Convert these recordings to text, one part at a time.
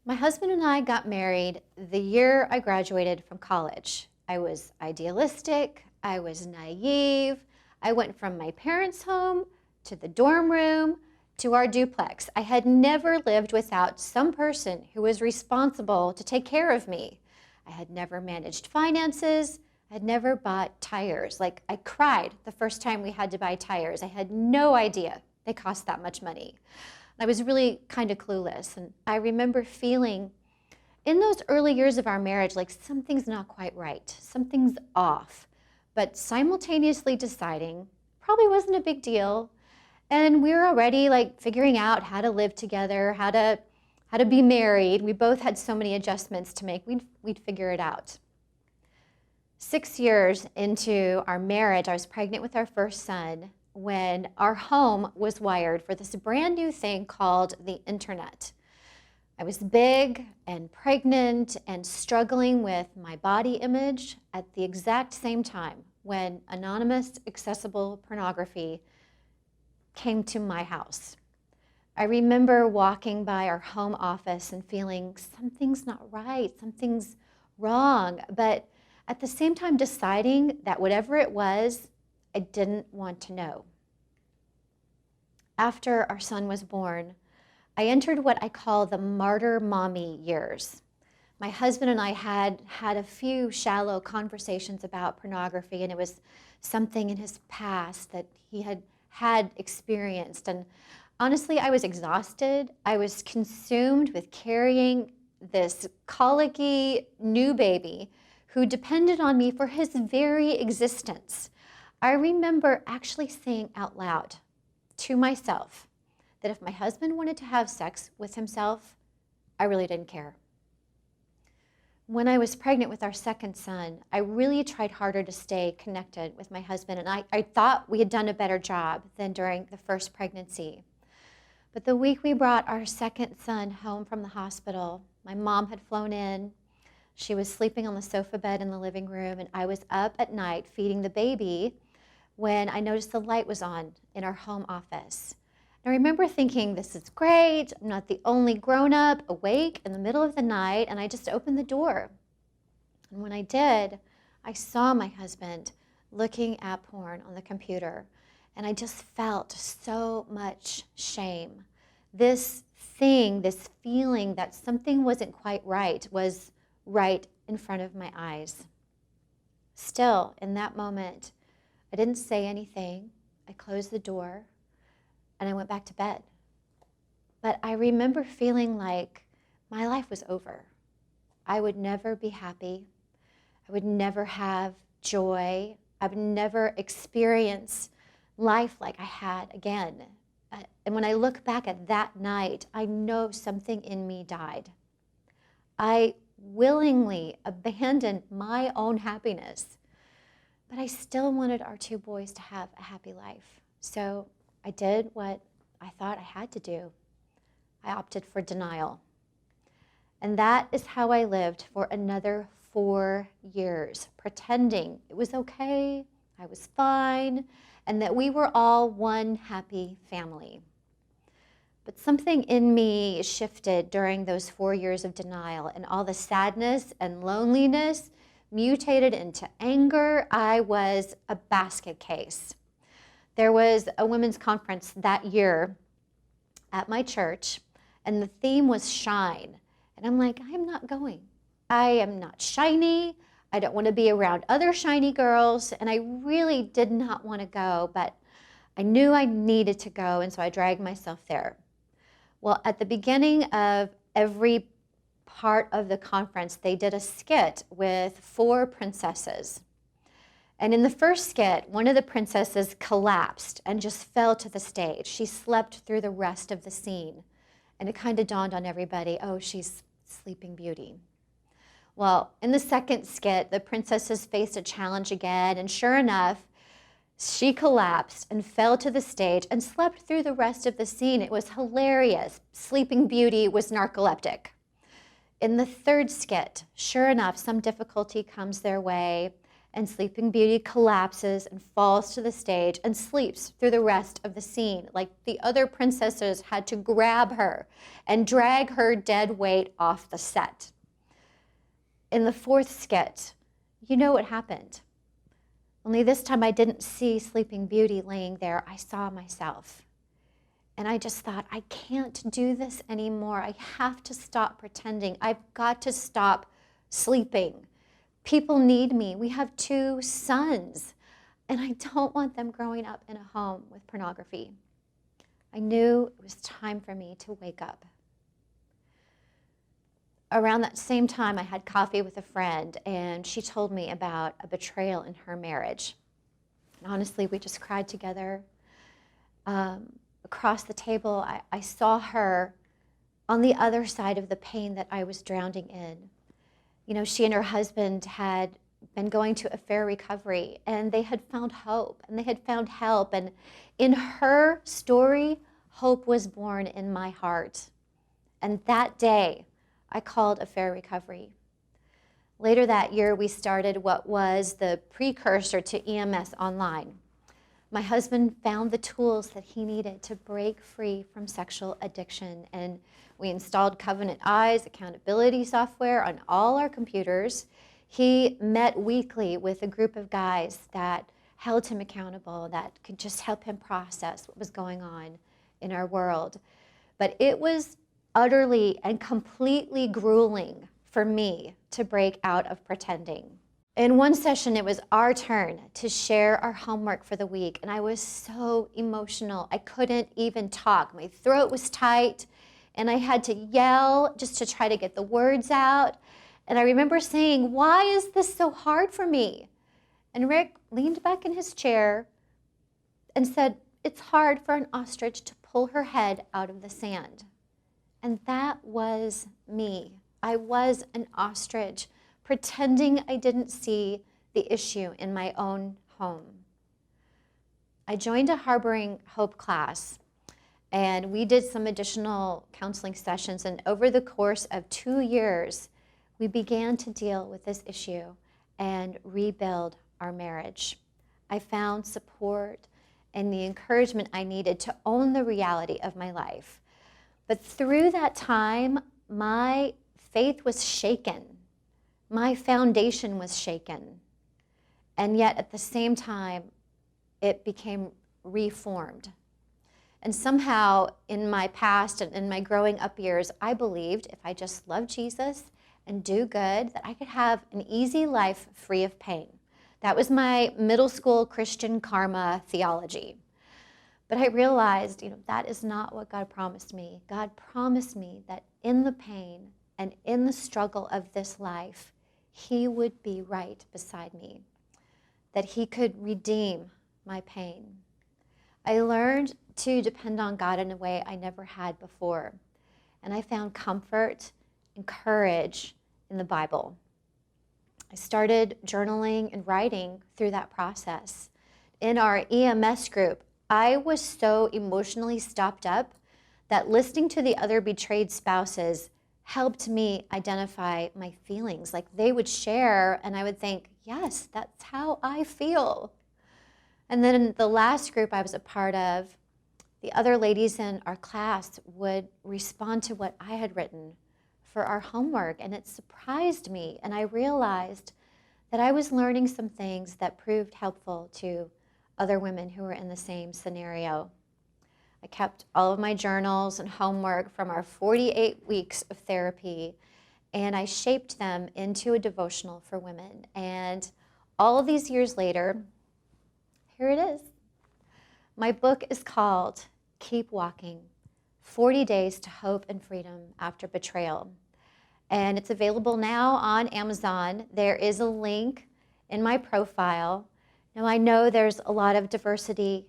My husband and I got married the year I graduated from college. I was idealistic, I was naive. I went from my parents' home to the dorm room to our duplex. I had never lived without some person who was responsible to take care of me. I had never managed finances. I had never bought tires. Like, I cried the first time we had to buy tires. I had no idea they cost that much money. I was really kind of clueless. And I remember feeling in those early years of our marriage like something's not quite right, something's off, but simultaneously deciding probably wasn't a big deal. And we were already like figuring out how to live together, how to be married. We both had so many adjustments to make. We'd figure it out. 6 years into our marriage, I was pregnant with our first son when our home was wired for this brand new thing called the internet. I was big and pregnant and struggling with my body image at the exact same time when anonymous accessible pornography came to my house. I remember walking by our home office and feeling something's not right, something's wrong, but at the same time deciding that whatever it was, I didn't want to know. After our son was born, I entered what I call the martyr mommy years. My husband and I had a few shallow conversations about pornography, and it was something in his past that he had experienced. And honestly, I was exhausted. I was consumed with carrying this colicky new baby who depended on me for his very existence. I remember actually saying out loud to myself that if my husband wanted to have sex with himself, I really didn't care. When I was pregnant with our second son, I really tried harder to stay connected with my husband, and I thought we had done a better job than during the first pregnancy. But the week we brought our second son home from the hospital, my mom had flown in. She was sleeping on the sofa bed in the living room, and I was up at night feeding the baby when I noticed the light was on in our home office. And I remember thinking, this is great. I'm not the only grown-up awake in the middle of the night, and I just opened the door. And when I did, I saw my husband looking at porn on the computer, and I just felt so much shame. This feeling that something wasn't quite right was right in front of my eyes. Still, in that moment, I didn't say anything. I closed the door and I went back to bed. But I remember feeling like my life was over. I would never be happy. I would never have joy. I would never experience life like I had again. And when I look back at that night, I know something in me died. I willingly abandoned my own happiness, but I still wanted our two boys to have a happy life. So I did what I thought I had to do. I opted for denial. And that is how I lived for another 4 years, pretending it was okay, I was fine, and that we were all one happy family. But something in me shifted during those 4 years of denial, and all the sadness and loneliness mutated into anger. I was a basket case. There was a women's conference that year at my church, and the theme was shine. And I'm like, I am not going. I am not shiny. I don't want to be around other shiny girls, and I really did not want to go, but I knew I needed to go, and so I dragged myself there. Well, at the beginning of every part of the conference, they did a skit with 4 princesses. And in the first skit, one of the princesses collapsed and just fell to the stage. She slept through the rest of the scene. And it kind of dawned on everybody, oh, she's Sleeping Beauty. Well, in the second skit, the princesses faced a challenge again, and sure enough, she collapsed and fell to the stage and slept through the rest of the scene. It was hilarious. Sleeping Beauty was narcoleptic. In the third skit, sure enough, some difficulty comes their way, And Sleeping Beauty collapses and falls to the stage and sleeps through the rest of the scene. Like the other princesses had to grab her and drag her dead weight off the set. In the fourth skit, you know what happened. Only this time I didn't see Sleeping Beauty laying there. I saw myself. And I just thought, I can't do this anymore. I have to stop pretending. I've got to stop sleeping. People need me. We have 2 sons, and I don't want them growing up in a home with pornography. I knew it was time for me to wake up. Around that same time, I had coffee with a friend, and she told me about a betrayal in her marriage. And honestly, we just cried together. Across the table, I saw her on the other side of the pain that I was drowning in. You know, she and her husband had been going to affair recovery, and they had found hope, and they had found help. And in her story, hope was born in my heart. And that day, I called affair recovery. Later that year, we started what was the precursor to EMS Online. My husband found the tools that he needed to break free from sexual addiction, and we installed Covenant Eyes accountability software on all our computers. He met weekly with a group of guys that held him accountable, that could just help him process what was going on in our world. But it was utterly and completely grueling for me to break out of pretending. In one session, it was our turn to share our homework for the week, and I was so emotional. I couldn't even talk. My throat was tight, and I had to yell just to try to get the words out. And I remember saying, "Why is this so hard for me?" And Rick leaned back in his chair and said, "It's hard for an ostrich to pull her head out of the sand." And that was me. I was an ostrich, pretending I didn't see the issue in my own home. I joined a Harboring Hope class, and we did some additional counseling sessions, and over the course of 2 years, we began to deal with this issue and rebuild our marriage. I found support and the encouragement I needed to own the reality of my life. But through that time, my faith was shaken. My foundation was shaken. And yet at the same time, it became reformed. And somehow in my past and in my growing up years, I believed if I just loved Jesus and do good, that I could have an easy life free of pain. That was my middle school Christian karma theology. But I realized, that is not what God promised me. God promised me that in the pain and in the struggle of this life, He would be right beside me, that He could redeem my pain. I learned to depend on God in a way I never had before, and I found comfort and courage in the Bible. I started journaling and writing through that process. In our EMS group, I was so emotionally stopped up that listening to the other betrayed spouses helped me identify my feelings. Like they would share and I would think, yes, that's how I feel. And then in the last group I was a part of, the other ladies in our class would respond to what I had written for our homework, and it surprised me. And I realized that I was learning some things that proved helpful to other women who were in the same scenario. I kept all of my journals and homework from our 48 weeks of therapy, and I shaped them into a devotional for women. And all of these years later, here it is. My book is called Keep Walking, 40 Days to Hope and Freedom After Betrayal. And it's available now on Amazon. There is a link in my profile. Now I know there's a lot of diversity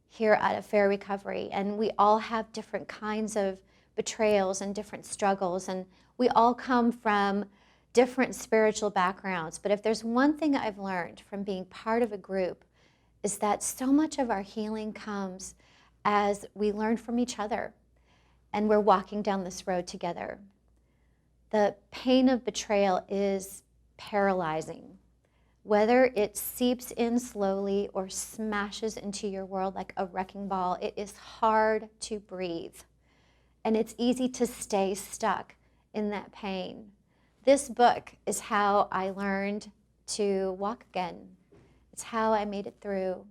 here at Affair Recovery, and we all have different kinds of betrayals and different struggles, and we all come from different spiritual backgrounds. But if there's one thing I've learned from being part of a group, is that so much of our healing comes as we learn from each other, and we're walking down this road together. The pain of betrayal is paralyzing. Whether it seeps in slowly or smashes into your world like a wrecking ball, it is hard to breathe. And it's easy to stay stuck in that pain. This book is how I learned to walk again. It's how I made it through.